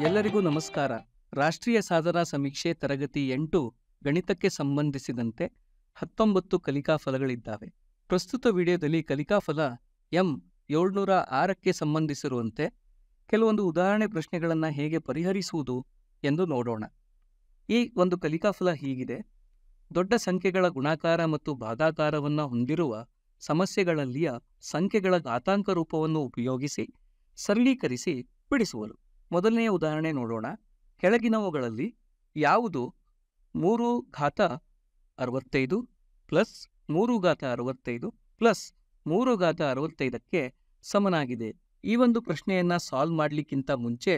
ಎಲ್ಲರಿಗೂ ನಮಸ್ಕಾರ. ರಾಷ್ಟ್ರೀಯ ಸಾಧನಾ ಸಮೀಕ್ಷೆ ತರಗತಿ 8 ಗಣಿತಕ್ಕೆ ಸಂಬಂಧಿಸಿದಂತೆ 19 ಕಲಿಕಾ ಫಲಗಳಿದ್ದಾವೆ. ಪ್ರಸ್ತುತ ವಿಡಿಯೋದಲ್ಲಿ ಕಲಿಕಾ ಫಲ M706ಕ್ಕೆ ಸಂಬಂಧಿಸಿರುವಂತೆ ಕೆಲವೊಂದು ಉದಾಹರಣೆ ಪ್ರಶ್ನೆಗಳನ್ನು ಹೇಗೆ ಪರಿಹರಿಸುವುದು ಎಂದು ನೋಡೋಣ. ಈ ಒಂದು ಕಲಿಕಾ ಫಲ ಹೀಗಿದೆ: ದೊಡ್ಡ ಸಂಖ್ಯೆಗಳ ಗುಣಾಕಾರ ಮತ್ತು ಭಾಗಾಕಾರವನ್ನು ಹೊಂದಿರುವ ಸಮಸ್ಯೆಗಳಲ್ಲಿಯ ಸಂಖ್ಯೆಗಳ ಘಾತಾಂಕ ರೂಪವನ್ನು ಉಪಯೋಗಿಸಿ ಸರಳೀಕರಿಸಿ ಬಿಡಿಸುವರು. ಮೊದಲನೆಯ ಉದಾಹರಣೆ ನೋಡೋಣ. ಕೆಳಗಿನವುಗಳಲ್ಲಿ ಯಾವುದು 365 ಪ್ಲಸ್ 365 ಪ್ಲಸ್ 365ಕ್ಕೆ ಸಮನಾಗಿದೆ? ಈ ಒಂದು ಪ್ರಶ್ನೆಯನ್ನು ಸಾಲ್ವ್ ಮಾಡಲಿಕ್ಕಿಂತ ಮುಂಚೆ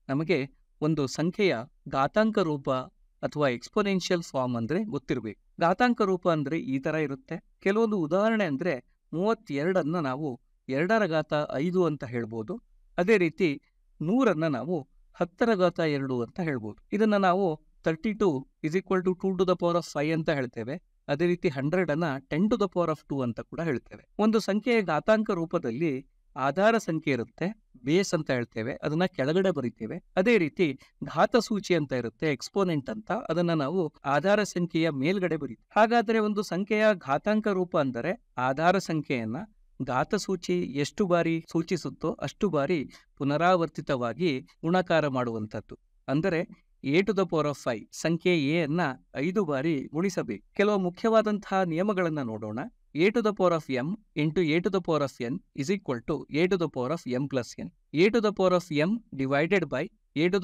ನಮಗೆ ಒಂದು ಸಂಖ್ಯೆಯ ಘಾತಾಂಕ ರೂಪ ಅಥವಾ ಎಕ್ಸ್ಪೋನೆನ್ಷಿಯಲ್ ಫಾರ್ಮ್ ಅಂದರೆ ಗೊತ್ತಿರಬೇಕು. ಘಾತಾಂಕ ರೂಪ ಅಂದರೆ ಈ ಥರ ಇರುತ್ತೆ. ಕೆಲವೊಂದು ಉದಾಹರಣೆ ಅಂದರೆ 32ಅನ್ನು ನಾವು 2^5 ಅಂತ ಹೇಳ್ಬೋದು. ಅದೇ ರೀತಿ 100ಅನ್ನು ನಾವು 10^2 ಅಂತ ಹೇಳ್ಬೋದು. ಇದನ್ನು ನಾವು 32 = 2^5 ಅಂತ ಹೇಳ್ತೇವೆ. ಅದೇ ರೀತಿ 100ಅನ್ನು 10^2 ಅಂತ ಕೂಡ ಹೇಳ್ತೇವೆ. ಒಂದು ಸಂಖ್ಯೆಯ ಘಾತಾಂಕ ರೂಪದಲ್ಲಿ ಆಧಾರ ಸಂಖ್ಯೆ ಇರುತ್ತೆ, ಬೇಸ್ ಅಂತ ಹೇಳ್ತೇವೆ, ಅದನ್ನ ಕೆಳಗಡೆ ಬರಿತೇವೆ. ಅದೇ ರೀತಿ ಘಾತ ಸೂಚಿ ಅಂತ ಇರುತ್ತೆ, ಎಕ್ಸ್ಪೋನೆಂಟ್ ಅಂತ, ಅದನ್ನ ನಾವು ಆಧಾರ ಸಂಖ್ಯೆಯ ಮೇಲ್ಗಡೆ ಬರೀತೀವಿ. ಹಾಗಾದರೆ ಒಂದು ಸಂಖ್ಯೆಯ ಘಾತಾಂಕ ರೂಪ ಅಂದರೆ ಆಧಾರ ಸಂಖ್ಯೆಯನ್ನ ಘಾತಸೂಚಿ ಎಷ್ಟು ಬಾರಿ ಸೂಚಿಸುತ್ತೋ ಅಷ್ಟು ಬಾರಿ ಪುನರಾವರ್ತಿತವಾಗಿ ಗುಣಾಕಾರ ಮಾಡುವಂಥದ್ದು. ಅಂದರೆ a⁵ ಸಂಖ್ಯೆ a ಅನ್ನ 5 ಬಾರಿ ಗುಣಿಸಬೇಕು. ಕೆಲವು ಮುಖ್ಯವಾದಂತಹ ನಿಯಮಗಳನ್ನು ನೋಡೋಣ. a⁴m × a⁴n = a⁴m+n. a⁴m divided by a⁴n =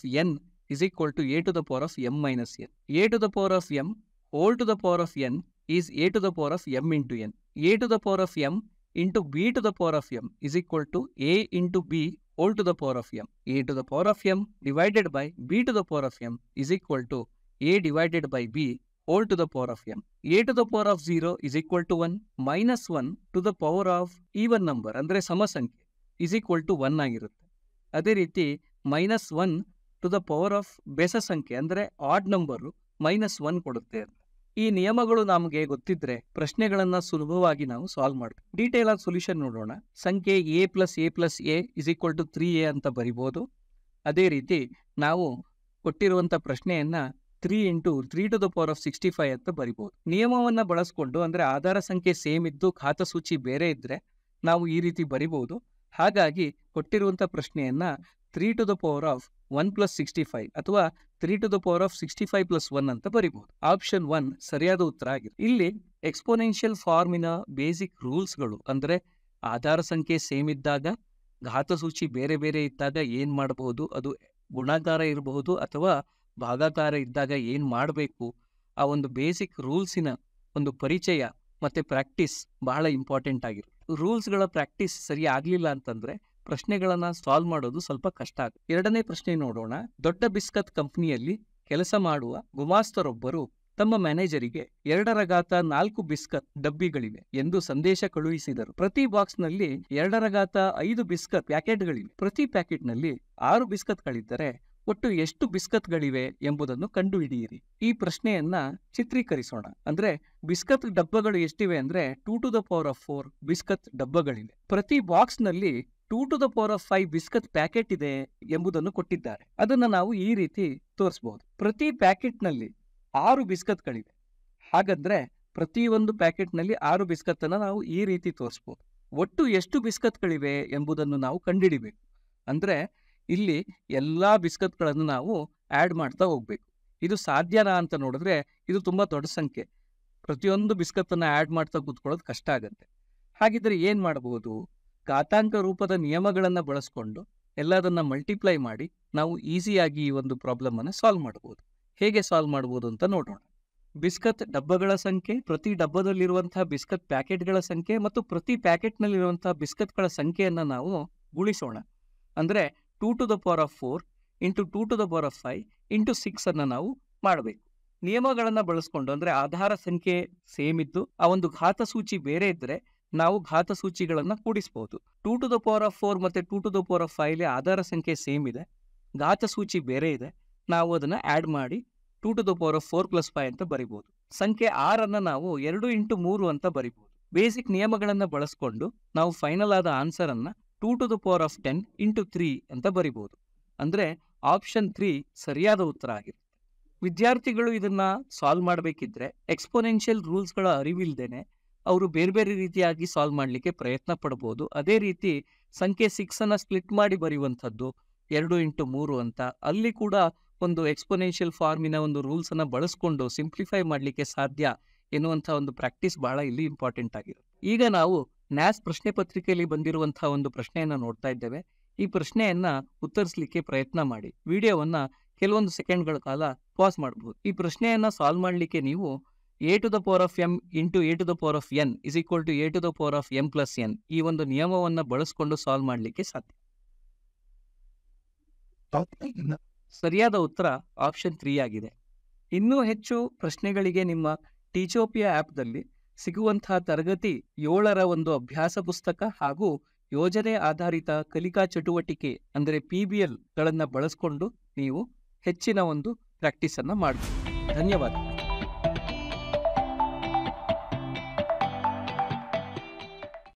a⁴m-n. a⁴m whole to the power of n is a⁴m into n. a⁴m into b⁴m is equal to a into b whole to the power of m. a⁴m divided by b⁴m is equal to a divided by b whole to the power of m. a⁴0 is equal to 1 minus 1 to the power of even number ಅಂದರೆ ಸಮಸಂಖ್ಯೆ is equal to 1 ಆಗಿರುತ್ತೆ. ಅದೇ ರೀತಿ -1 to the power of ಬೆಸ ಸಂಖ್ಯೆ ಅಂದರೆ add number -1 ಕೊಡುತ್ತೆ. ಈ ನಿಯಮಗಳು ನಮಗೆ ಗೊತ್ತಿದ್ರೆ ಪ್ರಶ್ನೆಗಳನ್ನ ಸುಲಭವಾಗಿ ನಾವು ಸಾಲ್ವ್ ಮಾಡ್ತೀವಿ. ಡೀಟೇಲ್ ಆಗಿ ಸೊಲ್ಯೂಷನ್ ನೋಡೋಣ. ಸಂಖ್ಯೆ a + a + a is equal to 3a ಅಂತ ಬರಿಬೋದು. ಅದೇ ರೀತಿ ನಾವು ಕೊಟ್ಟಿರುವಂಥ ಪ್ರಶ್ನೆಯನ್ನ 3 × 3⁻65 ಅಂತ ಬರಿಬೋದು. ನಿಯಮವನ್ನ ಬಳಸ್ಕೊಂಡು ಅಂದರೆ ಆಧಾರ ಸಂಖ್ಯೆ ಸೇಮ್ ಇದ್ದು ಘಾತಸೂಚಿ ಬೇರೆ ಇದ್ರೆ ನಾವು ಈ ರೀತಿ ಬರಿಬೋದು. ಹಾಗಾಗಿ ಕೊಟ್ಟಿರುವಂಥ ಪ್ರಶ್ನೆಯನ್ನ 3⁻1+65 ಅಥವಾ 3⁻65 + 1 ಅಂತ ಬರಿಬಹುದು. ಆಪ್ಷನ್ 1 ಸರಿಯಾದ ಉತ್ತರ ಆಗಿದೆ. ಇಲ್ಲಿ ಎಕ್ಸ್ಪೋನೆನ್ಷಿಯಲ್ ಫಾರ್ಮಿನ ಬೇಸಿಕ್ ರೂಲ್ಸ್ಗಳು ಅಂದರೆ ಆಧಾರ ಸಂಖ್ಯೆ ಸೇಮ್ ಇದ್ದಾಗ ಘಾತಸೂಚಿ ಬೇರೆ ಬೇರೆ ಇದ್ದಾಗ ಏನ್ ಮಾಡಬಹುದು, ಅದು ಗುಣಾಕಾರ ಇರಬಹುದು ಅಥವಾ ಭಾಗಾಕಾರ ಇದ್ದಾಗ ಏನ್ ಮಾಡಬೇಕು, ಆ ಒಂದು ಬೇಸಿಕ್ ರೂಲ್ಸಿನ ಒಂದು ಪರಿಚಯ ಮತ್ತೆ ಪ್ರಾಕ್ಟೀಸ್ ಬಹಳ ಇಂಪಾರ್ಟೆಂಟ್ ಆಗಿರುತ್ತೆ. ರೂಲ್ಸ್ಗಳ ಪ್ರಾಕ್ಟೀಸ್ ಸರಿ ಆಗ್ಲಿಲ್ಲ ಅಂತಂದ್ರೆ ಪ್ರಶ್ನೆಗಳನ್ನ ಸಾಲ್ವ್ ಮಾಡೋದು ಸ್ವಲ್ಪ ಕಷ್ಟ ಆಗುತ್ತೆ. ಎರಡನೇ ಪ್ರಶ್ನೆ ನೋಡೋಣ. ದೊಡ್ಡ ಬಿಸ್ಕತ್ ಕಂಪನಿಯಲ್ಲಿ ಕೆಲಸ ಮಾಡುವ ಗುಮಾಸ್ತರೊಬ್ಬರು ತಮ್ಮ ಮ್ಯಾನೇಜರಿಗೆ 2^4 ಬಿಸ್ಕತ್ ಡಬ್ಬಿಗಳಿವೆ ಎಂದು ಸಂದೇಶ ಕಳುಹಿಸಿದರು. ಪ್ರತಿ ಬಾಕ್ಸ್ನಲ್ಲಿ 2^5 ಬಿಸ್ಕತ್ ಪ್ಯಾಕೆಟ್ಗಳಿವೆ. ಪ್ರತಿ ಪ್ಯಾಕೆಟ್ನಲ್ಲಿ 6 ಬಿಸ್ಕತ್ಗಳಿದ್ದರೆ ಒಟ್ಟು ಎಷ್ಟು ಬಿಸ್ಕತ್ಗಳಿವೆ ಎಂಬುದನ್ನು ಕಂಡುಹಿಡಿಯಿರಿ. ಈ ಪ್ರಶ್ನೆಯನ್ನ ಚಿತ್ರೀಕರಿಸೋಣ. ಅಂದ್ರೆ ಬಿಸ್ಕತ್ ಡಬ್ಬಗಳು ಎಷ್ಟಿವೆ ಅಂದ್ರೆ 2⁴ ಬಿಸ್ಕತ್ ಡಬ್ಬಗಳಿವೆ. ಪ್ರತಿ ಬಾಕ್ಸ್ನಲ್ಲಿ 2⁵ ಬಿಸ್ಕತ್ ಪ್ಯಾಕೆಟ್ ಇದೆ ಎಂಬುದನ್ನು ಕೊಟ್ಟಿದ್ದಾರೆ. ಅದನ್ನ ನಾವು ಈ ರೀತಿ ತೋರಿಸಬಹುದು. ಪ್ರತಿ ಪ್ಯಾಕೆಟ್ನಲ್ಲಿ 6 ಬಿಸ್ಕತ್ಗಳಿವೆ. ಹಾಗಂದ್ರೆ ಪ್ರತಿಯೊಂದು ಪ್ಯಾಕೆಟ್ನಲ್ಲಿ 6 ಬಿಸ್ಕತ್ ಅನ್ನ ನಾವು ಈ ರೀತಿ ತೋರಿಸಬಹುದು. ಒಟ್ಟು ಎಷ್ಟು ಬಿಸ್ಕತ್ಗಳಿವೆ ಎಂಬುದನ್ನು ನಾವು ಕಂಡುಹಿಡಿಬೇಕು. ಅಂದ್ರೆ ಇಲ್ಲಿ ಎಲ್ಲಾ ಬಿಸ್ಕತ್ಗಳನ್ನು ನಾವು ಆಡ್ ಮಾಡ್ತಾ ಹೋಗ್ಬೇಕು. ಇದು ಸಾಧ್ಯನಾ ಅಂತ ನೋಡಿದ್ರೆ ಇದು ತುಂಬಾ ದೊಡ್ಡ ಸಂಖ್ಯೆ. ಪ್ರತಿಯೊಂದು ಬಿಸ್ಕತ್ತನ್ನು ಆಡ್ ಮಾಡ್ತಾ ಕೂತ್ಕೊಳ್ಳೋದು ಕಷ್ಟ ಆಗುತ್ತೆ. ಹಾಗಿದ್ರೆ ಏನ್ ಮಾಡಬಹುದು? ಘಾತಾಂಕ ರೂಪದ ನಿಯಮಗಳನ್ನು ಬಳಸ್ಕೊಂಡು ಎಲ್ಲದನ್ನ ಮಲ್ಟಿಪ್ಲೈ ಮಾಡಿ ನಾವು ಈಸಿಯಾಗಿ ಈ ಒಂದು ಪ್ರಾಬ್ಲಮ್ ಅನ್ನು ಸಾಲ್ವ್ ಮಾಡಬಹುದು. ಹೇಗೆ ಸಾಲ್ವ್ ಮಾಡಬಹುದು ಅಂತ ನೋಡೋಣ. ಬಿಸ್ಕತ್ ಡಬ್ಬಗಳ ಸಂಖ್ಯೆ, ಪ್ರತಿ ಡಬ್ಬದಲ್ಲಿರುವಂತಹ ಬಿಸ್ಕತ್ ಪ್ಯಾಕೆಟ್ಗಳ ಸಂಖ್ಯೆ ಮತ್ತು ಪ್ರತಿ ಪ್ಯಾಕೆಟ್ನಲ್ಲಿರುವಂತಹ ಬಿಸ್ಕತ್ಗಳ ಸಂಖ್ಯೆಯನ್ನ ನಾವು ಗುಣಿಸೋಣ. ಅಂದ್ರೆ 2⁴ × 2⁵ × 6 ಅನ್ನ ನಾವು ಮಾಡಬೇಕು. ನಿಯಮಗಳನ್ನ ಬಳಸ್ಕೊಂಡು ಅಂದ್ರೆ ಆಧಾರ ಸಂಖ್ಯೆ ಸೇಮ್ ಇದ್ದು ಆ ಒಂದು ಘಾತಸೂಚಿ ಬೇರೆ ಇದ್ರೆ ನಾವು ಘಾತಸೂಚಿಗಳನ್ನ ಕೂಡಿಸಬಹುದು. 2⁴ ಮತ್ತೆ 2⁵ ಆಧಾರ ಸಂಖ್ಯೆ ಸೇಮ್ ಇದೆ, ಘಾತಸೂಚಿ ಬೇರೆ ಇದೆ, ನಾವು ಅದನ್ನ ಆಡ್ ಮಾಡಿ 2⁴ + 5 ಅಂತ ಬರಿಬಹುದು. ಸಂಖ್ಯೆ 6ಅನ್ನ ನಾವು 2 × 3 ಅಂತ ಬರಿಬಹುದು. ಬೇಸಿಕ್ ನಿಯಮಗಳನ್ನ ಬಳಸ್ಕೊಂಡು ನಾವು ಫೈನಲ್ ಆದ ಆನ್ಸರ್ ಅನ್ನ 2⁻10 × 3 ಅಂತ ಬರಿಬಹುದು. ಅಂದ್ರೆ ಆಪ್ಷನ್ 3 ಸರಿಯಾದ ಉತ್ತರ ಆಗಿರುತ್ತೆ. ವಿದ್ಯಾರ್ಥಿಗಳು ಇದನ್ನ ಸಾಲ್ವ್ ಮಾಡಬೇಕಿದ್ರೆ ಎಕ್ಸ್ಪೋನೆನ್ಷಿಯಲ್ ರೂಲ್ಸ್ಗಳ ಅರಿವಿಲ್ದೇನೆ ಅವರು ಬೇರೆ ಬೇರೆ ರೀತಿಯಾಗಿ ಸಾಲ್ವ್ ಮಾಡಲಿಕ್ಕೆ ಪ್ರಯತ್ನ ಪಡಬಹುದು. ಅದೇ ರೀತಿ ಸಂಖ್ಯೆ 6 ಅನ್ನ ಸ್ಪ್ಲಿಟ್ ಮಾಡಿ ಬರೆಯುವಂಥದ್ದು 2x3 ಅಂತ, ಅಲ್ಲಿ ಕೂಡ ಒಂದು ಎಕ್ಸ್ಪೋನೆನ್ಷಿಯಲ್ ಫಾರ್ಮಿನ ಒಂದು ರೂಲ್ಸ್ ಅನ್ನ ಬಳಸ್ಕೊಂಡು ಸಿಂಪ್ಲಿಫೈ ಮಾಡಲಿಕ್ಕೆ ಸಾಧ್ಯ ಎನ್ನುವಂಥ ಒಂದು ಪ್ರಾಕ್ಟೀಸ್ ಬಹಳ ಇಲ್ಲಿ ಇಂಪಾರ್ಟೆಂಟ್ ಆಗಿರುತ್ತೆ. ಈಗ ನಾವು ನ್ಯಾಸ್ ಪ್ರಶ್ನೆ ಪತ್ರಿಕೆಯಲ್ಲಿ ಬಂದಿರುವಂತಹ ಒಂದು ಪ್ರಶ್ನೆಯನ್ನ ನೋಡ್ತಾ ಇದ್ದೇವೆ. ಈ ಪ್ರಶ್ನೆಯನ್ನ ಉತ್ತರಿಸಲಿಕ್ಕೆ ಪ್ರಯತ್ನ ಮಾಡಿ. ವಿಡಿಯೋವನ್ನ ಕೆಲವೊಂದು ಸೆಕೆಂಡ್ಗಳ ಕಾಲ ಪಾಸ್ ಮಾಡಬಹುದು. ಈ ಪ್ರಶ್ನೆಯನ್ನ ಸಾಲ್ವ್ ಮಾಡಲಿಕ್ಕೆ ನೀವು a to the power of m into a to the power of n is equal to a to the power of m plus n ಈ ಒಂದು ನಿಯಮವನ್ನ ಬಳಸಿಕೊಂಡು ಸಾಲ್ವ್ ಮಾಡಲಿಕ್ಕೆ ಸಾಧ್ಯ. ಸರಿಯಾದ ಉತ್ತರ ಆಪ್ಷನ್ 3 ಆಗಿದೆ. ಇನ್ನೂ ಹೆಚ್ಚು ಪ್ರಶ್ನೆಗಳಿಗೆ ನಿಮ್ಮ ಟೀಚೋಪಿಯಾ ಆ್ಯಪ್ದಲ್ಲಿ ಸಿಗುವಂತಹ ತರಗತಿ 7ರ ಒಂದು ಅಭ್ಯಾಸ ಪುಸ್ತಕ ಹಾಗೂ ಯೋಜನೆ ಆಧಾರಿತ ಕಲಿಕಾ ಚಟುವಟಿಕೆ ಅಂದರೆ PBL ಗಳನ್ನು ಬಳಸಿಕೊಂಡು ನೀವು ಹೆಚ್ಚಿನ ಒಂದು ಪ್ರಾಕ್ಟೀಸ್ ಅನ್ನ ಮಾಡಬಹುದು. ಧನ್ಯವಾದ.